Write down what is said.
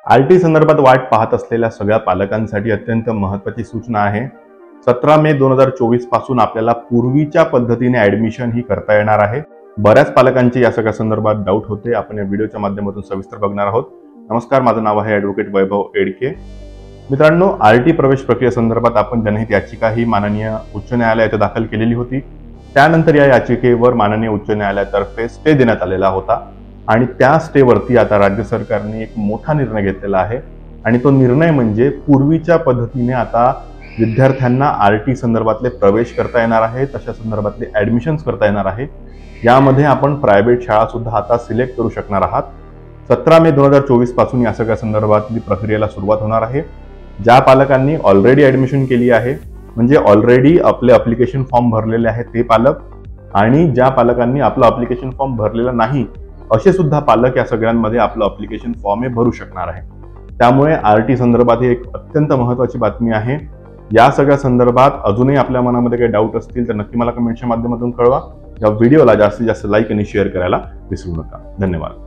RT संदर्भात वाट पाहत असलेल्या सगळ्या पालकांसाठी अत्यंत महत्त्वाची सूचना आहे। 17 मे 2024 पासून आपल्याला पूर्वीच्या पद्धतीने ऍडमिशन ही करता येणार आहे। बऱ्याच पालकांचे या सगळ्या संदर्भात डाऊट होते। आपण या व्हिडिओच्या माध्यमातून सविस्तर बघणार आहोत। नमस्कार, माझं नाव आहे ॲडव्होकेट वैभव एडके। मित्रांनो, आरटी प्रवेश प्रक्रिये संदर्भात आपण जनहित याचिका ही माननीय उच्च न्यायालयात दाखल केलेली होती। त्यानंतर या याचिकेवर माननीय उच्च न्यायालयातर्फे स्टे देण्यात आलेला होता आणि त्या स्टेवरती आता राज्य सरकारने एक मोठा निर्णय घेतलेला आहे आणि तो निर्णय म्हणजे पूर्वीच्या पद्धतीने आता विद्यार्थ्यांना आरटी संदर्भातले प्रवेश करता येणार आहे, तशा संदर्भातले ॲडमिशन्स करता येणार आहे। यामध्ये आपण प्रायव्हेट शाळा सुद्धा आता सिलेक्ट करू शकणार आहात। 17 मे 2024 पासून या सगळ्या संदर्भातली प्रक्रियेला सुरुवात होणार आहे। ज्या पालकांनी ऑलरेडी ॲडमिशन केली आहे, म्हणजे ऑलरेडी आपले ॲप्लिकेशन फॉर्म भरलेले आहेत ते पालक, आणि ज्या पालकांनी आपलं ॲप्लिकेशन फॉर्म भरलेला नाही असे सुद्धा पालक या सगळ्यांमध्ये आपलं ॲप्लिकेशन फॉर्म हे भरू शकणार आहे। त्यामुळे आरटी संदर्भात ही एक अत्यंत महत्त्वाची बातमी आहे। या सगळ्या संदर्भात अजूनही आपल्या मनामध्ये काही डाऊट असतील तर नक्की मला कमेंटच्या माध्यमातून कळवा। या व्हिडिओला जास्तीत जास्त लाईक आणि शेअर करायला विसरू नका। धन्यवाद।